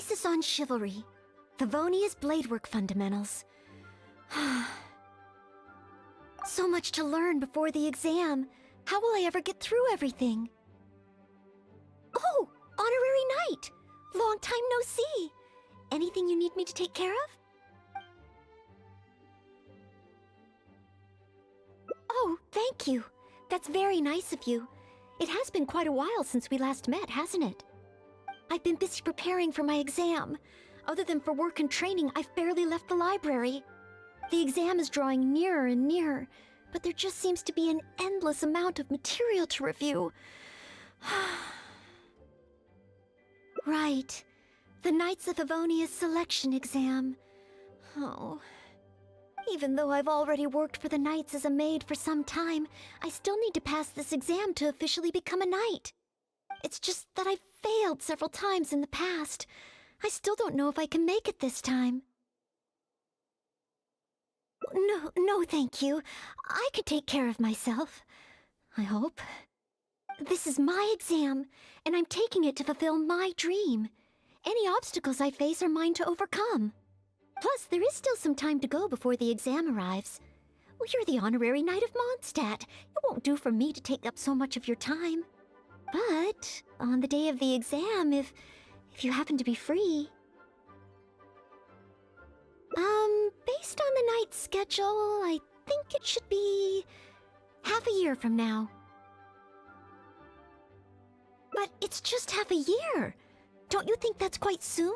Thesis on Chivalry. Favonia's Bladework Fundamentals. So much to learn before the exam. How will I ever get through everything? Oh, Honorary Knight! Long time no see. Anything you need me to take care of? Oh, thank you. That's very nice of you. It has been quite a while since we last met, hasn't it? I've been busy preparing for my exam. Other than for work and training, I've barely left the library. The exam is drawing nearer and nearer, but there just seems to be an endless amount of material to review. Right. The Knights of Favonia's selection exam. Oh. Even though I've already worked for the Knights as a maid for some time, I still need to pass this exam to officially become a knight. It's just that I've failed several times in the past. I still don't know if I can make it this time. No, thank you. I could take care of myself. I hope. This is my exam, and I'm taking it to fulfill my dream. Any obstacles I face are mine to overcome. Plus, there is still some time to go before the exam arrives. Well, you're the Honorary Knight of Mondstadt. It won't do for me to take up so much of your time. But on the day of the exam, if you happen to be free... Based on the Knight's schedule, I think it should be half a year from now. But it's just half a year. Don't you think that's quite soon?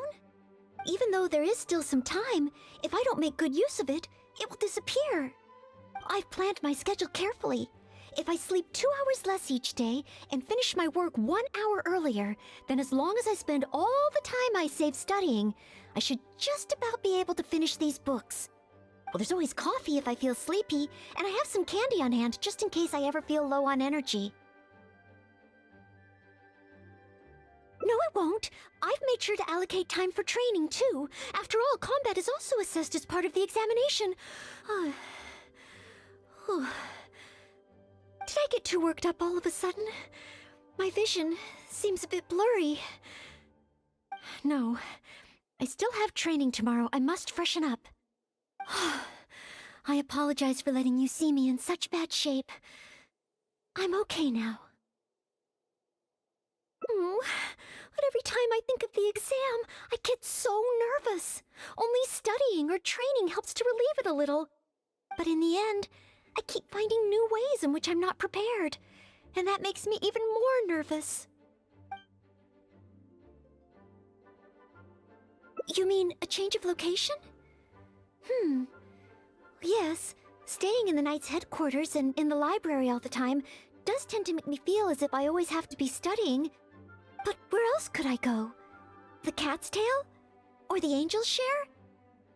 Even though there is still some time, if I don't make good use of it, it will disappear. I've planned my schedule carefully. If I sleep 2 hours less each day and finish my work 1 hour earlier, then as long as I spend all the time I save studying, I should just about be able to finish these books. Well, there's always coffee if I feel sleepy, and I have some candy on hand just in case I ever feel low on energy. No, it won't. I've made sure to allocate time for training, too. After all, combat is also assessed as part of the examination. Did I get too worked up all of a sudden? My vision seems a bit blurry. No, I still have training tomorrow. I must freshen up. I apologize for letting you see me in such bad shape. I'm okay now. But every time I think of the exam, I get so nervous. Only studying or training helps to relieve it a little. But in the end, I keep finding new ways in which I'm not prepared, and that makes me even more nervous. You mean a change of location? Yes, staying in the Knight's headquarters and in the library all the time does tend to make me feel as if I always have to be studying. But where else could I go? The Cat's Tail? Or the Angel's Share?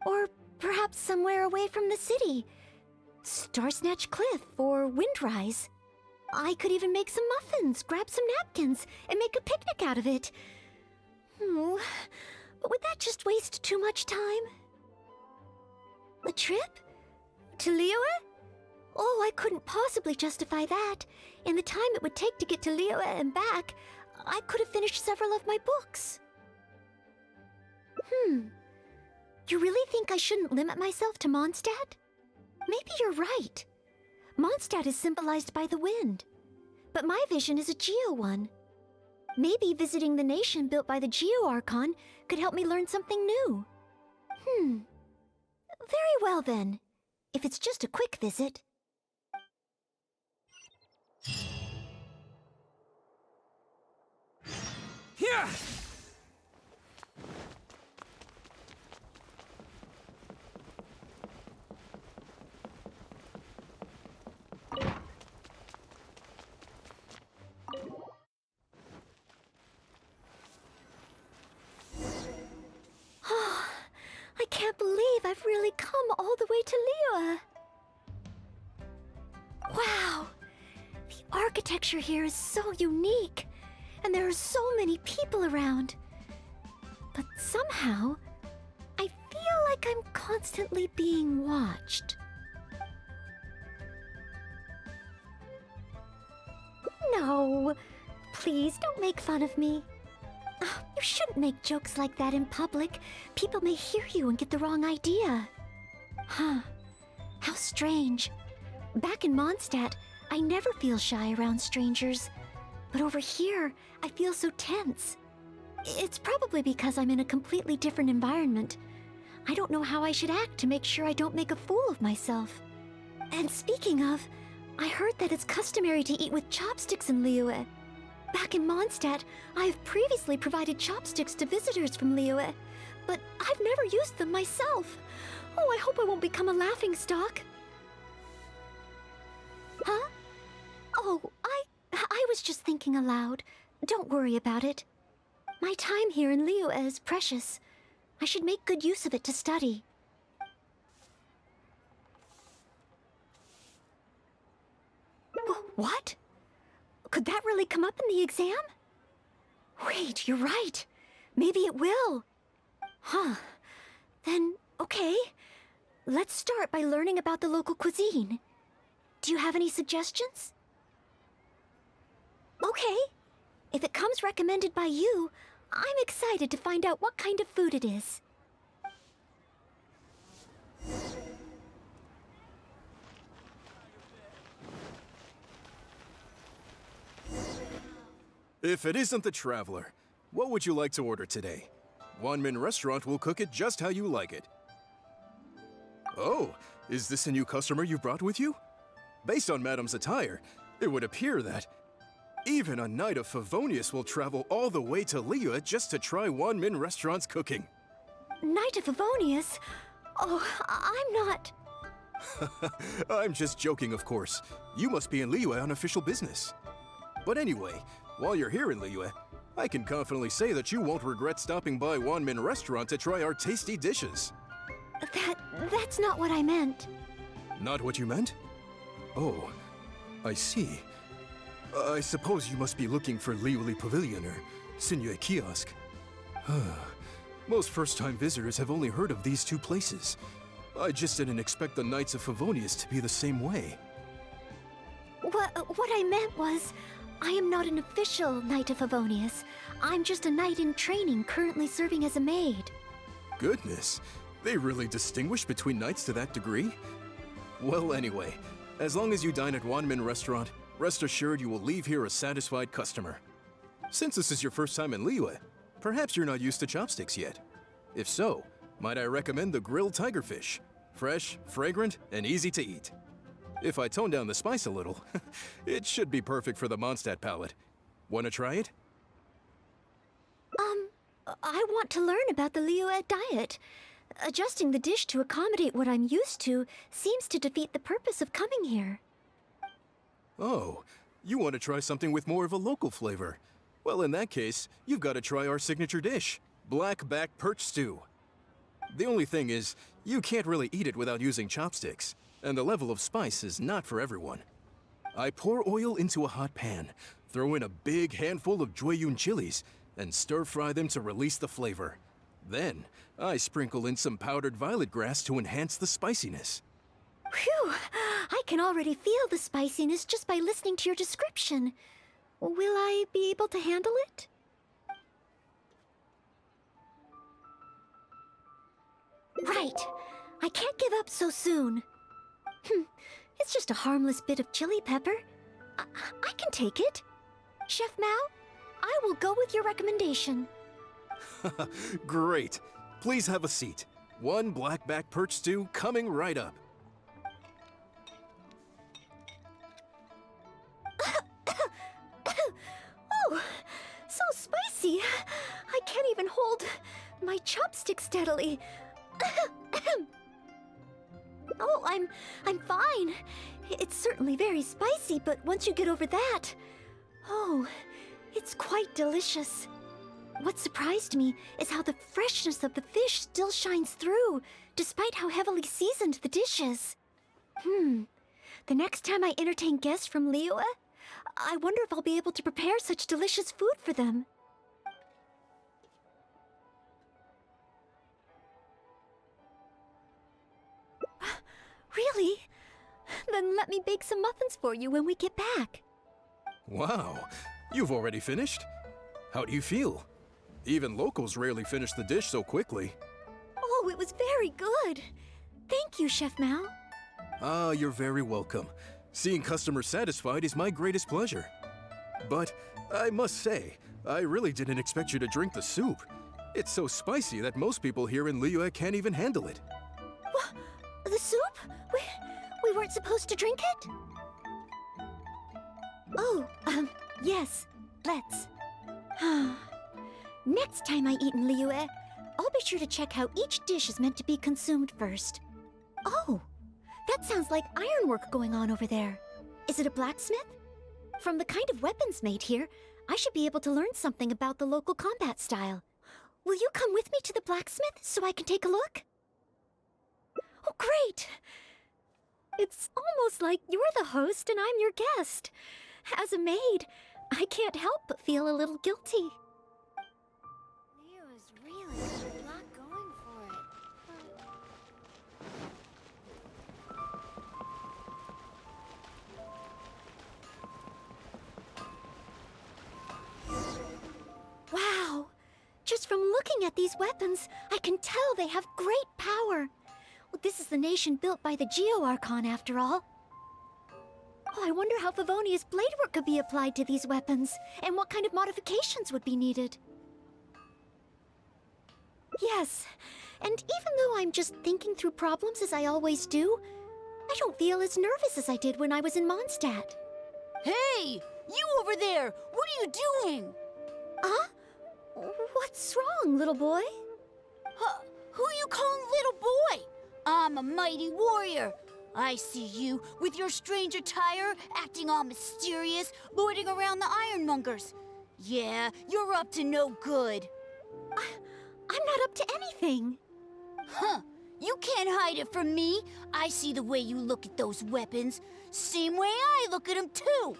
Or perhaps somewhere away from the city? Starsnatch Cliff or Windrise? I could even make some muffins, grab some napkins, and make a picnic out of it. But would that just waste too much time? A trip? To Liyue? Oh, I couldn't possibly justify that. In the time it would take to get to Liyue and back, I could have finished several of my books. You really think I shouldn't limit myself to Mondstadt? Maybe you're right. Mondstadt is symbolized by the wind, but my vision is a Geo one. Maybe visiting the nation built by the Geo Archon could help me learn something new. Very well then, if it's just a quick visit. Yeah! I can't believe I've really come all the way to Liyue. Wow! The architecture here is so unique, and there are so many people around. But somehow, I feel like I'm constantly being watched. No, please don't make fun of me. You You shouldn't make jokes like that in public. People may hear you and get the wrong idea. Huh. How strange. Back in Mondstadt, I never feel shy around strangers. But over here, I feel so tense. It's probably because I'm in a completely different environment. I don't know how I should act to make sure I don't make a fool of myself. And speaking of, I heard that it's customary to eat with chopsticks in Liyue. Back in Mondstadt, I have previously provided chopsticks to visitors from Liyue, but I've never used them myself. Oh, I hope I won't become a laughingstock. Huh? Oh, I was just thinking aloud. Don't worry about it. My time here in Liyue is precious. I should make good use of it to study. What? Could that really come up in the exam? Wait, you're right. Maybe it will. Huh. Then, okay. Let's start by learning about the local cuisine. Do you have any suggestions? Okay. If it comes recommended by you, I'm excited to find out what kind of food it is. If it isn't the Traveler, what would you like to order today? Wanmin Restaurant will cook it just how you like it. Oh, is this a new customer you've brought with you? Based on Madam's attire, it would appear that even a Knight of Favonius will travel all the way to Liyue just to try Wanmin Restaurant's cooking. Knight of Favonius? Oh, I'm not... I'm just joking, of course. You must be in Liyue on official business. But anyway, while you're here in Liyue, I can confidently say that you won't regret stopping by Wanmin Restaurant to try our tasty dishes. That's not what I meant. Not what you meant? Oh, I see. I suppose you must be looking for Liyue Pavilion or Sinyue Kiosk. Most first-time visitors have only heard of these two places. I just didn't expect the Knights of Favonius to be the same way. What I meant was, I am not an official Knight of Favonius. I'm just a knight in training currently serving as a maid. Goodness, they really distinguish between knights to that degree? Well, anyway, as long as you dine at Wanmin Restaurant, rest assured you will leave here a satisfied customer. Since this is your first time in Liyue, perhaps you're not used to chopsticks yet. If so, might I recommend the grilled tigerfish? Fresh, fragrant, and easy to eat. If I tone down the spice a little, it should be perfect for the Mondstadt palate. Wanna try it? I want to learn about the Liyue diet. Adjusting the dish to accommodate what I'm used to seems to defeat the purpose of coming here. Oh, you want to try something with more of a local flavor. Well, in that case, you've got to try our signature dish, black back perch stew. The only thing is, you can't really eat it without using chopsticks, and the level of spice is not for everyone. I pour oil into a hot pan, throw in a big handful of Jueyun chilies, and stir-fry them to release the flavor. Then, I sprinkle in some powdered violet grass to enhance the spiciness. Phew! I can already feel the spiciness just by listening to your description. Will I be able to handle it? Right. I can't give up so soon. It's just a harmless bit of chili pepper. I can take it. Chef Mao, I will go with your recommendation. Great. Please have a seat. One blackback perch stew coming right up. Oh, so spicy. I can't even hold my chopstick steadily. Oh, I'm fine. It's certainly very spicy, but once you get over that, oh, it's quite delicious. What surprised me is how the freshness of the fish still shines through, despite how heavily seasoned the dish is. The next time I entertain guests from Liyue, I wonder if I'll be able to prepare such delicious food for them. Really? Then let me bake some muffins for you when we get back. Wow, you've already finished? How do you feel? Even locals rarely finish the dish so quickly. Oh, it was very good. Thank you, Chef Mao. Ah, you're very welcome. Seeing customers satisfied is my greatest pleasure. But I must say, I really didn't expect you to drink the soup. It's so spicy that most people here in Liyue can't even handle it. What? The soup? We weren't supposed to drink it? Oh, yes. Let's. Next time I eat in Liyue, I'll be sure to check how each dish is meant to be consumed first. Oh, that sounds like ironwork going on over there. Is it a blacksmith? From the kind of weapons made here, I should be able to learn something about the local combat style. Will you come with me to the blacksmith so I can take a look? Oh, great! It's almost like you're the host and I'm your guest. As a maid, I can't help but feel a little guilty. Leo is really got a lot going for it. Wow! Just from looking at these weapons, I can tell they have great power. Well, this is the nation built by the Geo-Archon, after all. Oh, I wonder how Favonia's blade work could be applied to these weapons, and what kind of modifications would be needed. Yes, and even though I'm just thinking through problems as I always do, I don't feel as nervous as I did when I was in Mondstadt. Hey! You over there! What are you doing? Huh? What's wrong, little boy? Who you calling little boy? I'm a mighty warrior. I see you with your strange attire, acting all mysterious, loitering around the ironmongers. Yeah, you're up to no good. I'm not up to anything. Huh. You can't hide it from me. I see the way you look at those weapons. Same way I look at them, too.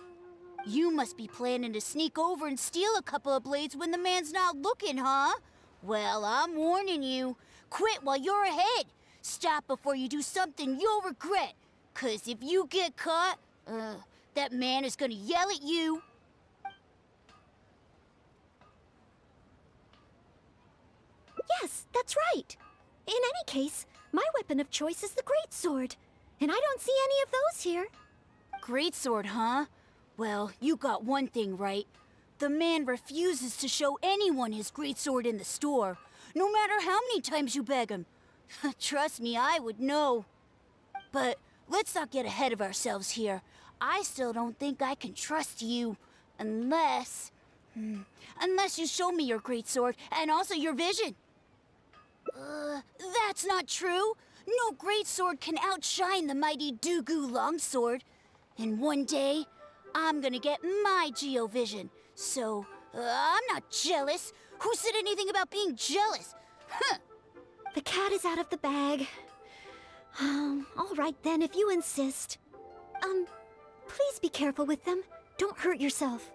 You must be planning to sneak over and steal a couple of blades when the man's not looking, huh? Well, I'm warning you. Quit while you're ahead. Stop before you do something you'll regret. 'Cause if you get caught, that man is gonna yell at you. Yes, that's right. In any case, my weapon of choice is the greatsword. And I don't see any of those here. Greatsword, huh? Well, you got one thing right. The man refuses to show anyone his greatsword in the store, no matter how many times you beg him. Trust me, I would know. But let's not get ahead of ourselves here. I still don't think I can trust you, unless you show me your greatsword and also your vision. That's not true. No greatsword can outshine the mighty Dugu longsword. And one day, I'm gonna get my Geo-vision. So, I'm not jealous. Who said anything about being jealous? Huh. The cat is out of the bag. All right then, if you insist. Please be careful with them. Don't hurt yourself.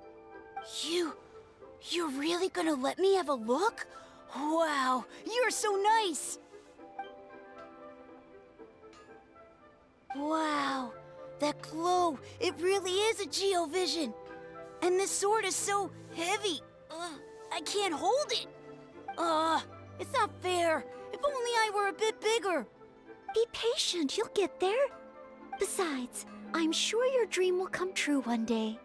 You're really gonna let me have a look? Wow, you're so nice! Wow, that glow, it really is a Geo-vision. And this sword is so heavy. I can't hold it. It's not fair. If only I were a bit bigger. Be patient, you'll get there. Besides, I'm sure your dream will come true one day.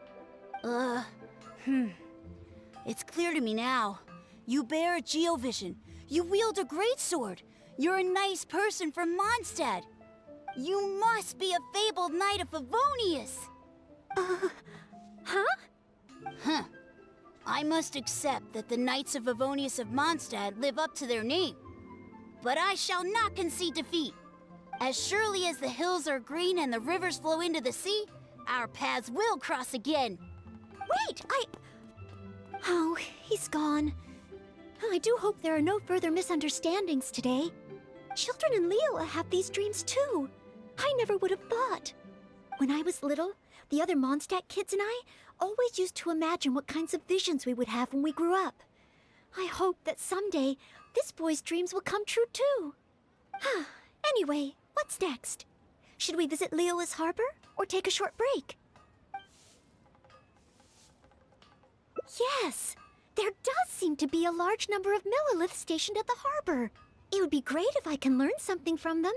It's clear to me now. You bear a Geo-vision. You wield a greatsword. You're a nice person from Mondstadt. You must be a fabled knight of Favonius. Huh? Huh. I must accept that the Knights of Favonius of Mondstadt live up to their name. But I shall not concede defeat. As surely as the hills are green and the rivers flow into the sea, our paths will cross again. Wait, Oh, he's gone. I do hope there are no further misunderstandings today. Children in Liyue have these dreams too. I never would have thought. When I was little, the other Mondstadt kids and I always used to imagine what kinds of visions we would have when we grew up. I hope that someday this boy's dreams will come true too. Anyway, what's next? Should we visit Liyue's harbor or take a short break? Yes! There does seem to be a large number of Milliliths stationed at the harbor. It would be great if I can learn something from them.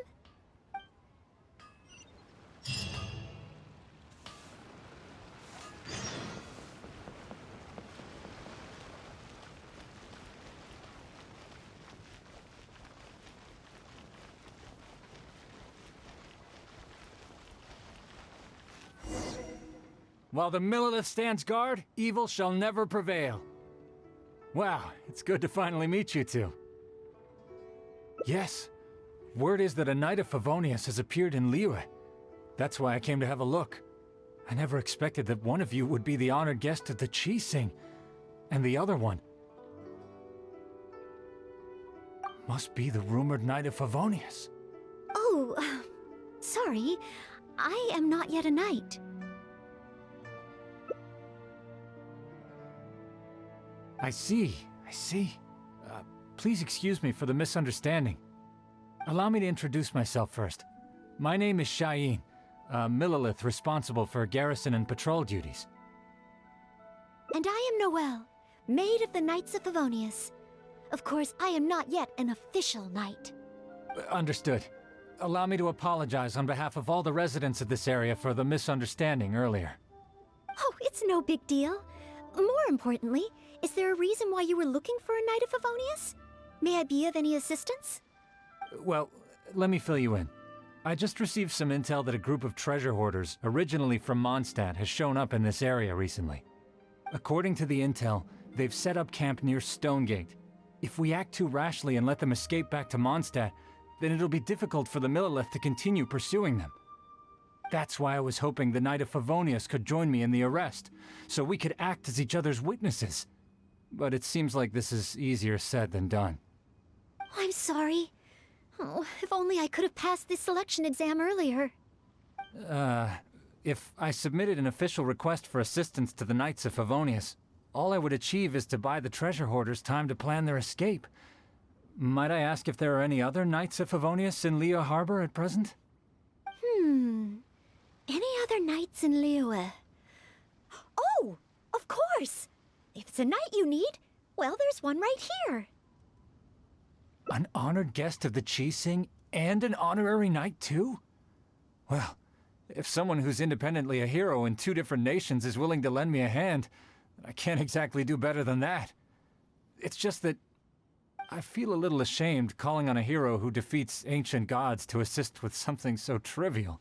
While the Millilith stands guard, evil shall never prevail. Wow, it's good to finally meet you two. Yes, word is that a Knight of Favonius has appeared in Liyue. That's why I came to have a look. I never expected that one of you would be the honored guest at the Chi-Sing, and the other one must be the rumored Knight of Favonius. Oh, sorry. I am not yet a knight. I see. Please excuse me for the misunderstanding. Allow me to introduce myself first. My name is Cheyenne, a Millilith responsible for garrison and patrol duties. And I am Noelle, maid of the Knights of Favonius. Of course, I am not yet an official knight. Understood. Allow me to apologize on behalf of all the residents of this area for the misunderstanding earlier. Oh, it's no big deal. More importantly, is there a reason why you were looking for a Knight of Favonius? May I be of any assistance? Well, let me fill you in. I just received some intel that a group of treasure hoarders, originally from Mondstadt, has shown up in this area recently. According to the intel, they've set up camp near Stonegate. If we act too rashly and let them escape back to Mondstadt, then it'll be difficult for the Millilith to continue pursuing them. That's why I was hoping the Knight of Favonius could join me in the arrest, so we could act as each other's witnesses. But it seems like this is easier said than done. I'm sorry. Oh, if only I could have passed this selection exam earlier. If I submitted an official request for assistance to the Knights of Favonius, all I would achieve is to buy the treasure hoarders time to plan their escape. Might I ask if there are any other Knights of Favonius in Liyue Harbor at present? Any other knights in Liyue? Oh, of course! If it's a knight you need, well, there's one right here. An honored guest of the Chi-Sing and an honorary knight too? Well, if someone who's independently a hero in two different nations is willing to lend me a hand, I can't exactly do better than that. It's just that I feel a little ashamed calling on a hero who defeats ancient gods to assist with something so trivial.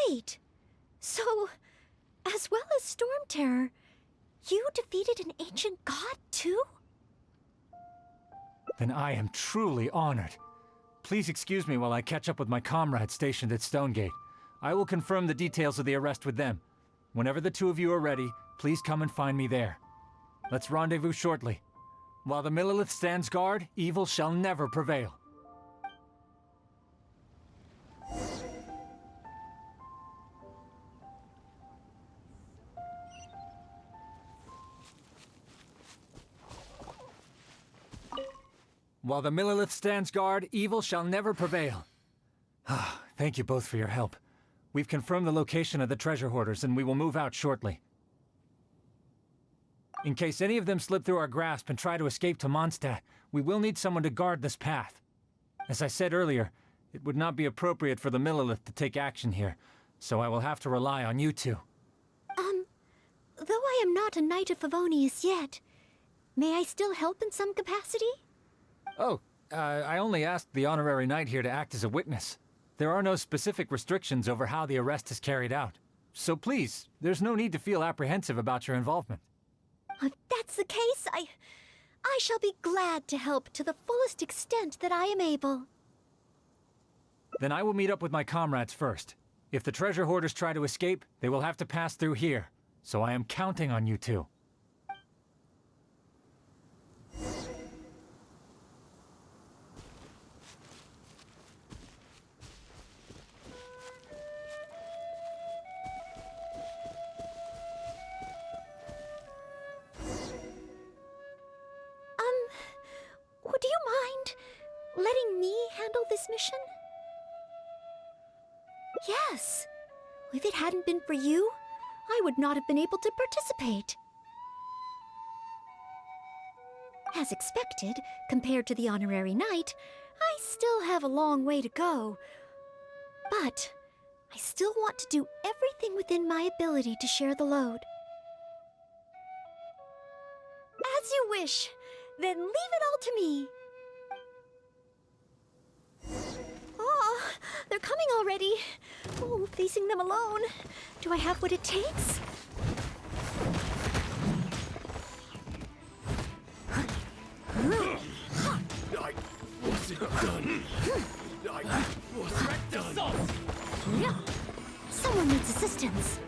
Wait, so, as well as Storm Terror, you defeated an ancient god too? Then I am truly honored. Please excuse me while I catch up with my comrades stationed at Stonegate. I will confirm the details of the arrest with them. Whenever the two of you are ready, please come and find me there. Let's rendezvous shortly. While the Millilith stands guard, evil shall never prevail. While the Millilith stands guard, evil shall never prevail. Thank you both for your help. We've confirmed the location of the treasure hoarders, and we will move out shortly. In case any of them slip through our grasp and try to escape to Mondstadt, we will need someone to guard this path. As I said earlier, it would not be appropriate for the Millilith to take action here, so I will have to rely on you two. Though I am not a Knight of Favonius yet, may I still help in some capacity? Oh, I only asked the honorary knight here to act as a witness. There are no specific restrictions over how the arrest is carried out. So please, there's no need to feel apprehensive about your involvement. If that's the case, I shall be glad to help to the fullest extent that I am able. Then I will meet up with my comrades first. If the treasure hoarders try to escape, they will have to pass through here. So I am counting on you two. Would you mind letting me handle this mission? Yes. If it hadn't been for you, I would not have been able to participate. As expected, compared to the honorary knight, I still have a long way to go. But I still want to do everything within my ability to share the load. As you wish. Then leave it all to me. Oh, they're coming already. Oh, facing them alone. Do I have what it takes? I wasn't done. I wasn't done. Someone needs assistance.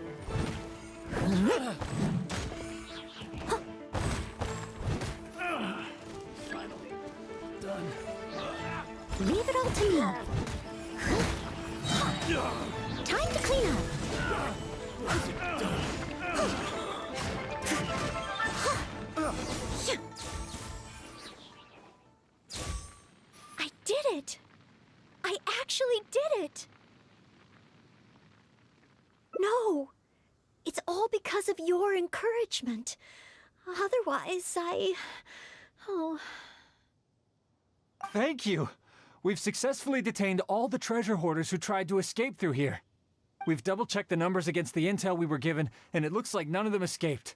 Finally done. Leave it all to me. Time to clean up. I did it. I actually did it. No, it's all because of your encouragement. Otherwise, Oh. Thank you! We've successfully detained all the treasure hoarders who tried to escape through here. We've double-checked the numbers against the intel we were given, and it looks like none of them escaped.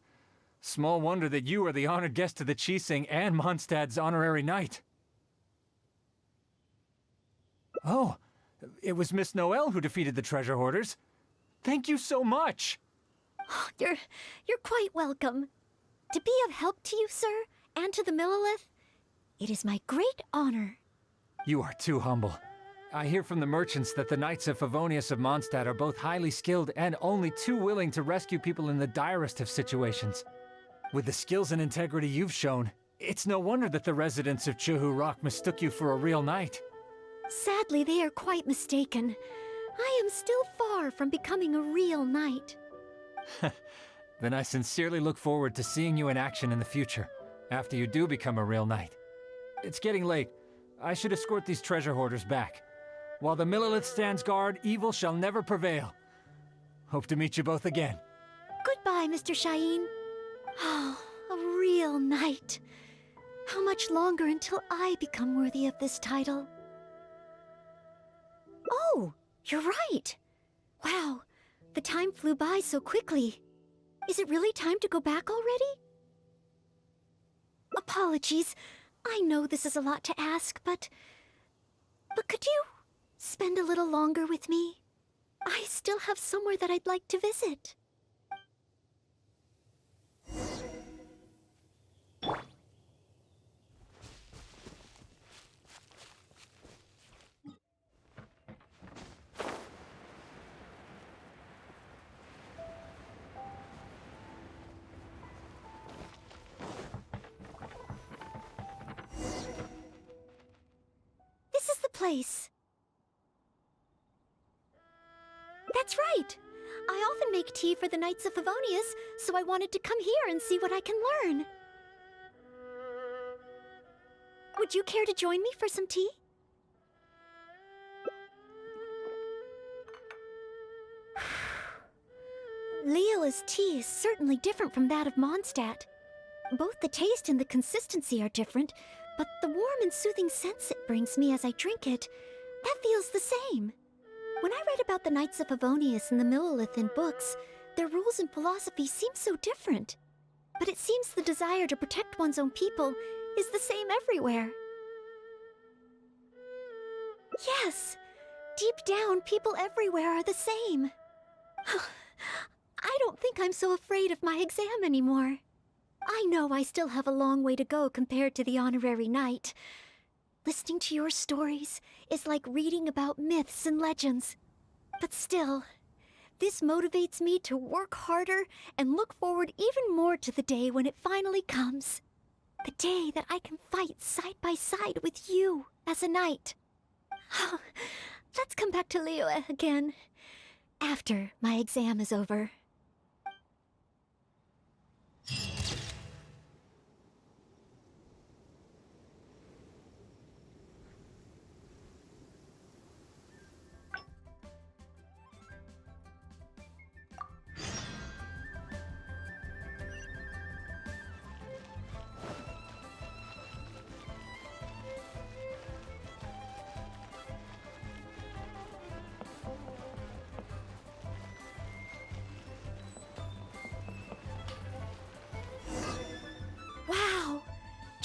Small wonder that you are the honored guest of the Qixing and Mondstadt's honorary knight. Oh, it was Miss Ноэлль who defeated the treasure hoarders. Thank you so much! You're quite welcome. To be of help to you, sir, and to the Millelith, it is my great honor. You are too humble. I hear from the merchants that the Knights of Favonius of Mondstadt are both highly skilled and only too willing to rescue people in the direst of situations. With the skills and integrity you've shown, it's no wonder that the residents of Chuhu Rock mistook you for a real knight. Sadly, they are quite mistaken. I am still far from becoming a real knight. Then I sincerely look forward to seeing you in action in the future, after you do become a real knight. It's getting late. I should escort these treasure hoarders back. While the Millelith stands guard, evil shall never prevail. Hope to meet you both again. Goodbye, Mr. Shaheen. Oh, a real knight. How much longer until I become worthy of this title? Oh, you're right. Wow, the time flew by so quickly. Is it really time to go back already? Apologies. I know this is a lot to ask, but could you spend a little longer with me? I still have somewhere that I'd like to visit. This is the place. That's right. I often make tea for the Knights of Favonius, so I wanted to come here and see what I can learn. Would you care to join me for some tea? Leola's tea is certainly different from that of Mondstadt. Both the taste and the consistency are different, but the warm and soothing sense it brings me as I drink it, that feels the same. When I read about the Knights of Favonius and the Millelith in books, their rules and philosophy seem so different. But it seems the desire to protect one's own people is the same everywhere. Yes, deep down, people everywhere are the same. I don't think I'm so afraid of my exam anymore. I know I still have a long way to go compared to the honorary knight. Listening to your stories is like reading about myths and legends. But still, this motivates me to work harder and look forward even more to the day when it finally comes. The day that I can fight side by side with you as a knight. Let's come back to Liyue again, after my exam is over.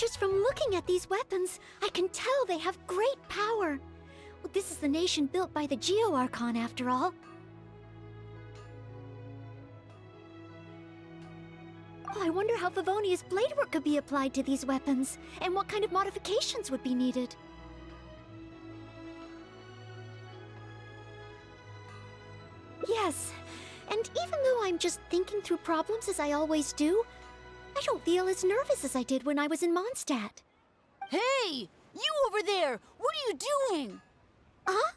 Just from looking at these weapons, I can tell they have great power. Well, this is the nation built by the Geo-Archon, after all. Oh, I wonder how Favonia's blade work could be applied to these weapons, and what kind of modifications would be needed. Yes, and even though I'm just thinking through problems as I always do, I don't feel as nervous as I did when I was in Mondstadt. Hey! You over there! What are you doing? Huh?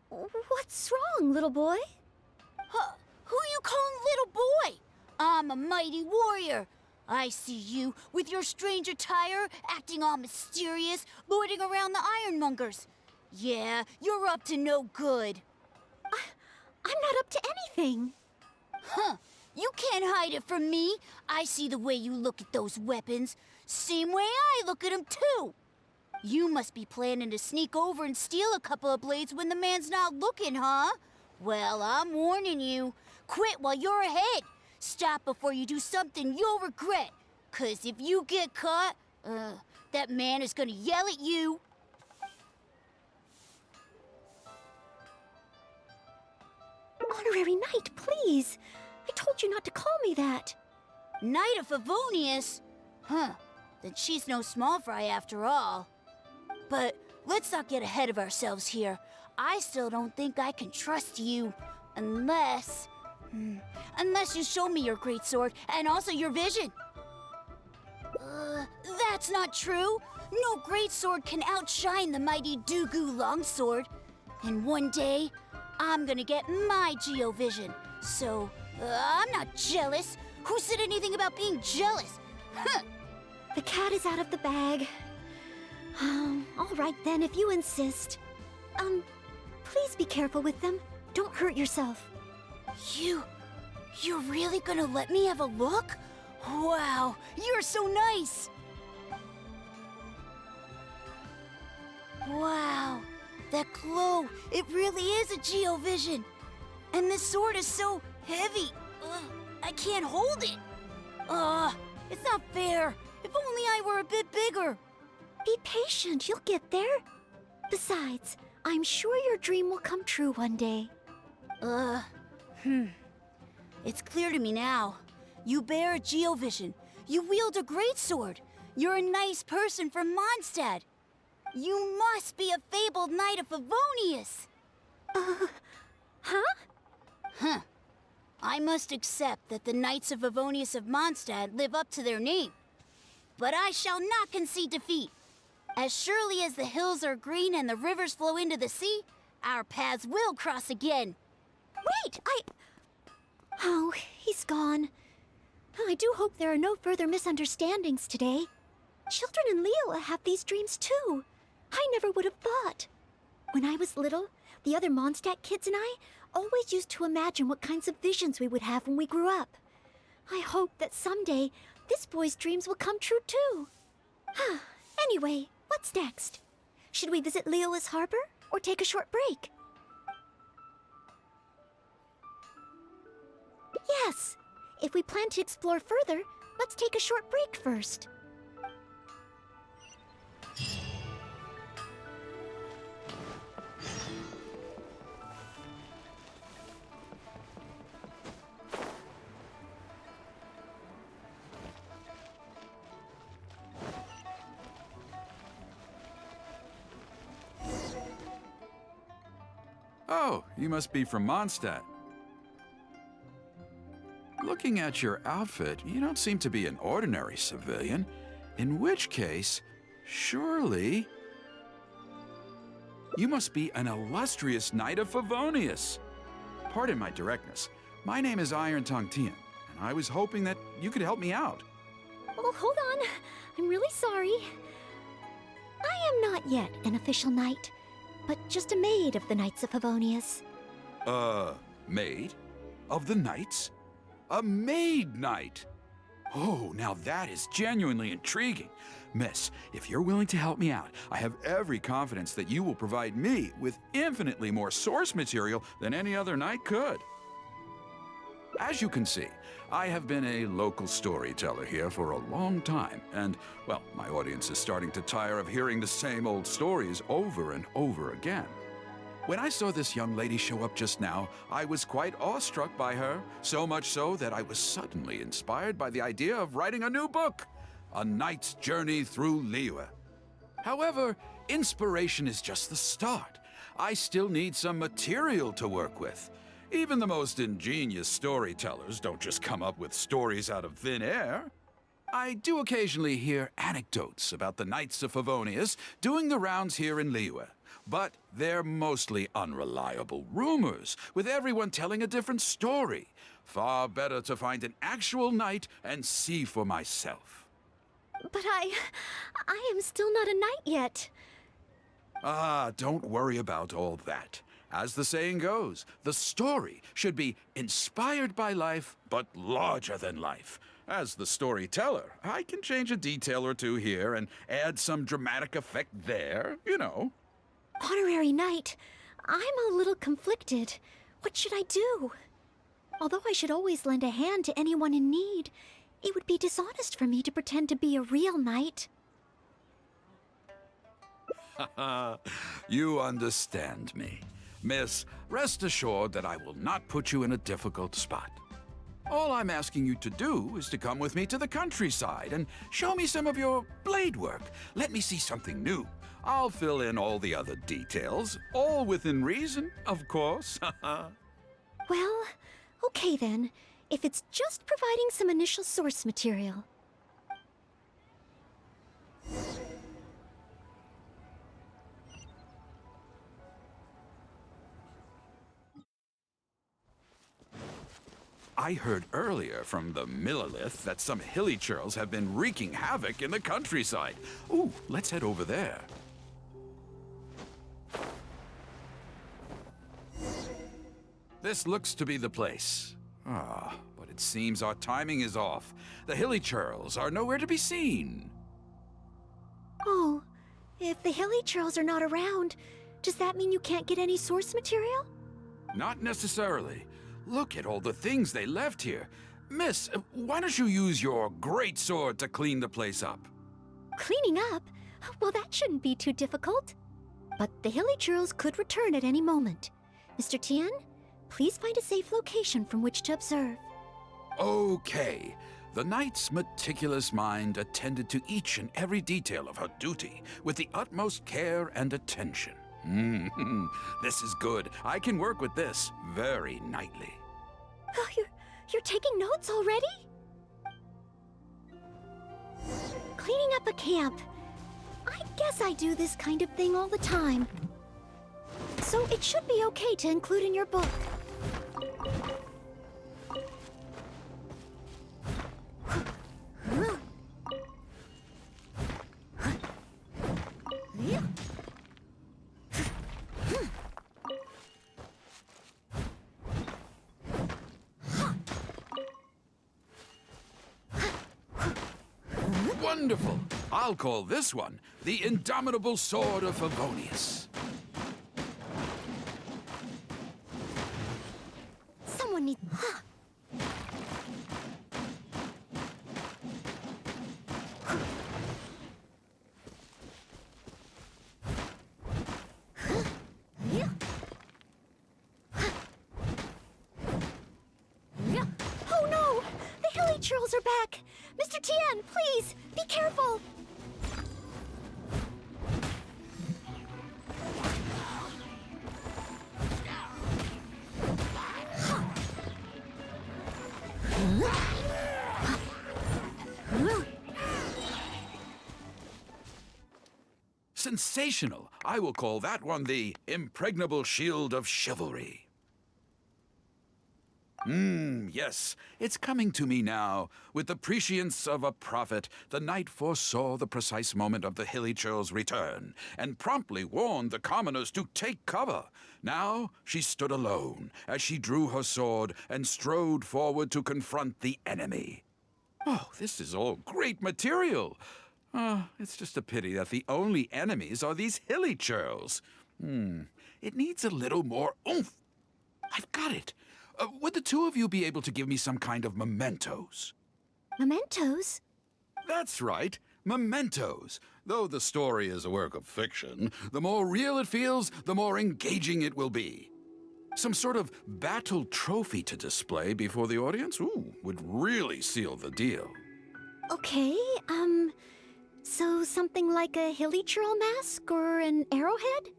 What's wrong, little boy? Who you calling little boy? I'm a mighty warrior. I see you with your strange attire, acting all mysterious, lording around the ironmongers. Yeah, you're up to no good. I'm not up to anything. Huh. You can't hide it from me. I see the way you look at those weapons. Same way I look at them, too. You must be planning to sneak over and steal a couple of blades when the man's not looking, huh? Well, I'm warning you. Quit while you're ahead. Stop before you do something you'll regret. 'Cause if you get caught, that man is gonna yell at you. Honorary Knight, please. I told you not to call me that. Knight of Favonius? Huh. Then she's no small fry after all. But let's not get ahead of ourselves here. I still don't think I can trust you. Unless you show me your great sword and also your vision. That's not true. No great sword can outshine the mighty Dugu longsword. And one day, I'm gonna get my Geo-vision. So, I'm not jealous. Who said anything about being jealous? Huh. The cat is out of the bag. All right then, if you insist. Please be careful with them. Don't hurt yourself. You're really gonna let me have a look? Wow, you're so nice! Wow, that glow, it really is a Geo-vision. And this sword is so heavy. I can't hold it. It's not fair. If only I were a bit bigger. Be patient, you'll get there. Besides, I'm sure your dream will come true one day. It's clear to me now. You bear a Geo-vision. You wield a greatsword. You're a nice person from Mondstadt. You must be a fabled Knight of Favonius. Huh? I must accept that the Knights of Favonius of Mondstadt live up to their name. But I shall not concede defeat. As surely as the hills are green and the rivers flow into the sea, our paths will cross again. Wait, Oh, he's gone. I do hope there are no further misunderstandings today. Children in Leela have these dreams too. I never would have thought. When I was little, the other Mondstadt kids and I always used to imagine what kinds of visions we would have when we grew up. I hope that someday this boy's dreams will come true too. Anyway, what's next? Should we visit Leela's harbor or take a short break? Yes. If we plan to explore further, let's take a short break first. Oh, you must be from Mondstadt. Looking at your outfit, you don't seem to be an ordinary civilian. In which case, surely... you must be an illustrious Knight of Favonius. Pardon my directness. My name is Iron Tongue Tian, and I was hoping that you could help me out. Oh, hold on. I'm really sorry. I am not yet an official knight, but just a maid of the Knights of Favonius. Maid? Of the Knights? A maid knight? Oh, now that is genuinely intriguing. Miss, if you're willing to help me out, I have every confidence that you will provide me with infinitely more source material than any other knight could. as you can see, I have been a local storyteller here for a long time, and, well, my audience is starting to tire of hearing the same old stories over and over again. When I saw this young lady show up just now, I was quite awestruck by her, so much so that I was suddenly inspired by the idea of writing a new book, A Knight's Journey Through Liyue. However, inspiration is just the start. I still need some material to work with. Even the most ingenious storytellers don't just come up with stories out of thin air. I do occasionally hear anecdotes about the Knights of Favonius doing the rounds here in Liyue, but they're mostly unreliable rumors, with everyone telling a different story. Far better to find an actual knight and see for myself. But I am still not a knight yet. Ah, don't worry about all that. As the saying goes, the story should be inspired by life, but larger than life. As the storyteller, I can change a detail or two here and add some dramatic effect there, you know. Honorary knight, I'm a little conflicted. What should I do? Although I should always lend a hand to anyone in need, it would be dishonest for me to pretend to be a real knight. You understand me. Miss, rest assured that I will not put you in a difficult spot. All I'm asking you to do is to come with me to the countryside and show me some of your blade work. Let me see something new. I'll fill in all the other details, all within reason, of course. Well, okay then, if it's just providing some initial source material. I heard earlier from the Millilith that some hilly churls have been wreaking havoc in the countryside. Ooh, let's head over there. This looks to be the place. Ah, but it seems our timing is off. The hilly churls are nowhere to be seen. Oh, if the hilly churls are not around, does that mean you can't get any source material? Not necessarily. Look at all the things they left here. Miss, why don't you use your great sword to clean the place up? Cleaning up? Well, that shouldn't be too difficult. But the hilly churls could return at any moment. Mr. Tian, please find a safe location from which to observe. Okay. The knight's meticulous mind attended to each and every detail of her duty with the utmost care and attention. This is good. I can work with this very knightly. Oh, you're taking notes already? Cleaning up a camp. I guess I do this kind of thing all the time. So it should be okay to include in your book. Wonderful! I'll call this one the Indomitable Sword of Favonius. Someone needs... Oh no! The hilly churls are back! Mr. Tian, please, be careful! Sensational! I will call that one the Impregnable Shield of Chivalry. Yes, it's coming to me now. With the prescience of a prophet, the knight foresaw the precise moment of the hilly churl's return, and promptly warned the commoners to take cover. Now she stood alone, as she drew her sword and strode forward to confront the enemy. Oh, this is all great material. It's just a pity that the only enemies are these hilly churls. It needs a little more oomph. I've got it. Would the two of you be able to give me some kind of mementos? Mementos? That's right, mementos. Though the story is a work of fiction, the more real it feels, the more engaging it will be. Some sort of battle trophy to display before the audience? Ooh, would really seal the deal. Okay, so something like a hilichurl mask or an arrowhead?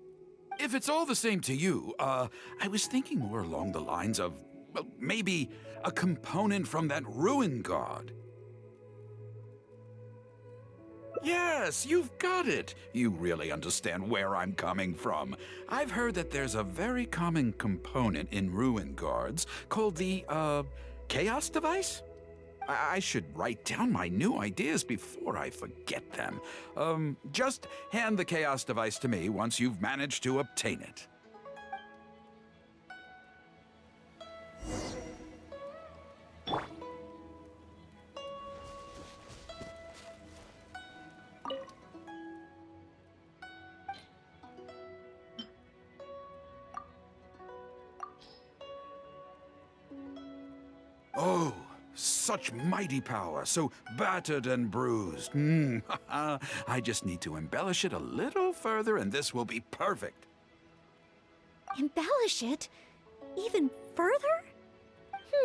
If it's all the same to you, I was thinking more along the lines of, well, maybe a component from that ruin god. Yes, you've got it. You really understand where I'm coming from. I've heard that there's a very common component in ruin guards called the, chaos device? I should write down my new ideas before I forget them. Just hand the chaos device to me once you've managed to obtain it. Oh, such mighty power, so battered and bruised. I just need to embellish it a little further and this will be perfect. Embellish it? Even further?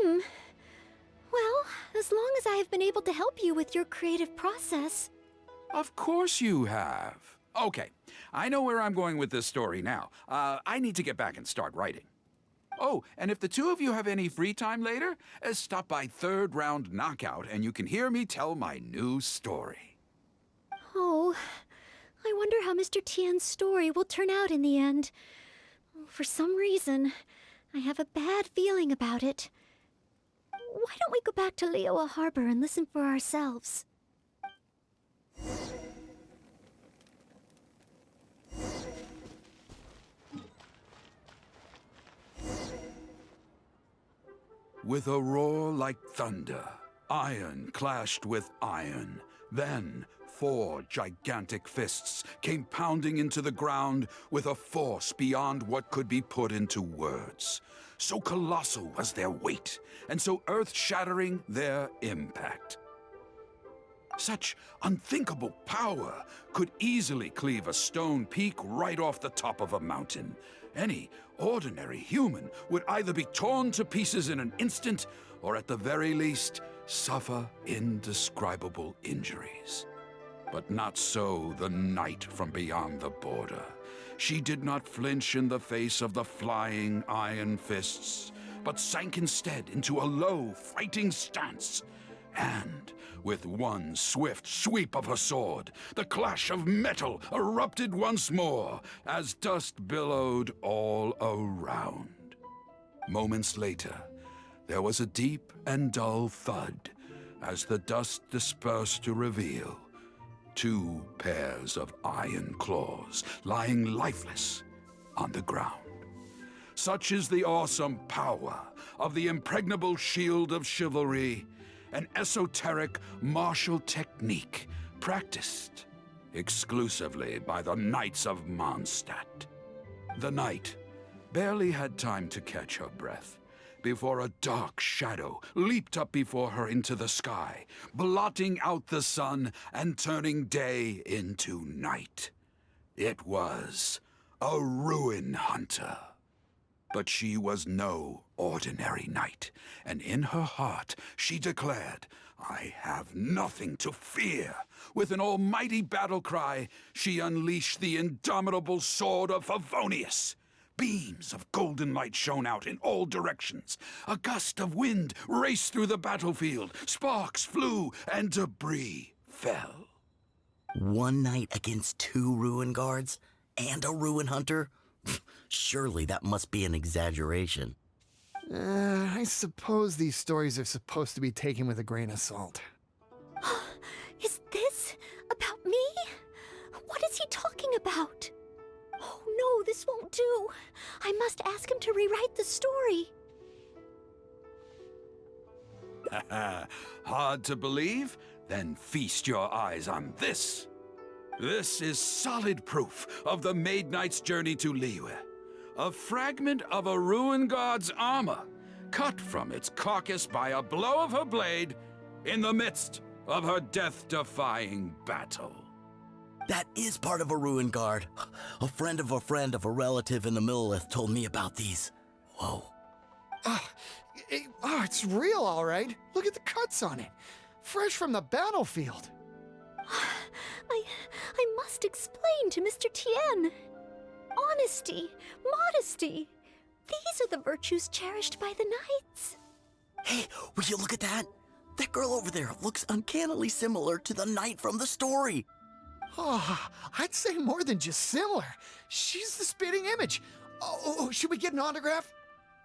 Well, as long as I have been able to help you with your creative process. Of course you have. Okay, I know where I'm going with this story now. I need to get back and start writing. Oh, and if the two of you have any free time later, stop by Third Round Knockout and you can hear me tell my new story. Oh, I wonder how Mr. Tien's story will turn out in the end. For some reason, I have a bad feeling about it. Why don't we go back to Liyue Harbor and listen for ourselves? With a roar like thunder, iron clashed with iron. Then 4 gigantic fists came pounding into the ground with a force beyond what could be put into words. So colossal was their weight, and so earth-shattering their impact. Such unthinkable power could easily cleave a stone peak right off the top of a mountain. Any ordinary human would either be torn to pieces in an instant, or at the very least, suffer indescribable injuries. But not so the knight from beyond the border. She did not flinch in the face of the flying iron fists, but sank instead into a low, fighting stance. And with one swift sweep of her sword, the clash of metal erupted once more as dust billowed all around. Moments later, there was a deep and dull thud as the dust dispersed to reveal 2 pairs of iron claws lying lifeless on the ground. Such is the awesome power of the impregnable shield of chivalry, an esoteric martial technique practiced exclusively by the Knights of Mondstadt. The knight barely had time to catch her breath before a dark shadow leaped up before her into the sky, blotting out the sun and turning day into night. It was a ruin hunter. But she was no ordinary knight, and in her heart she declared, "I have nothing to fear." With an almighty battle cry, she unleashed the indomitable sword of Favonius. Beams of golden light shone out in all directions. A gust of wind raced through the battlefield. Sparks flew and debris fell. One knight against 2 ruin guards and a ruin hunter? Surely that must be an exaggeration. I suppose these stories are supposed to be taken with a grain of salt. Is this about me? What is he talking about? Oh no, this won't do. I must ask him to rewrite the story. Hard to believe? Then feast your eyes on this. This is solid proof of the Maid Knight's journey to Liyue. A fragment of a ruin god's armor, cut from its carcass by a blow of her blade in the midst of her death-defying battle. That is part of a ruin guard. A friend of a relative in the Millelith told me about these. Whoa. It's real, all right. Look at the cuts on it. Fresh from the battlefield. I must explain to Mr. Tien. Honesty, modesty. These are the virtues cherished by the knights. Hey, will you look at that? That girl over there looks uncannily similar to the knight from the story. Oh, I'd say more than just similar. She's the spitting image. Oh, should we get an autograph?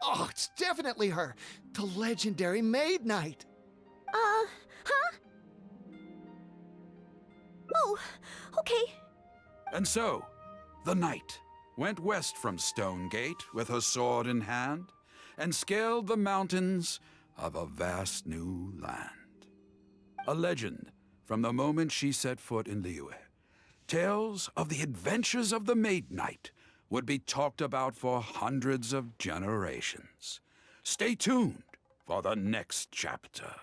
Oh, it's definitely her. The legendary Maid Knight. Huh? Oh, okay. And so, the knight went west from Stonegate with her sword in hand and scaled the mountains of a vast new land. A legend from the moment she set foot in Liyue. Tales of the adventures of the Maid Knight would be talked about for hundreds of generations. Stay tuned for the next chapter.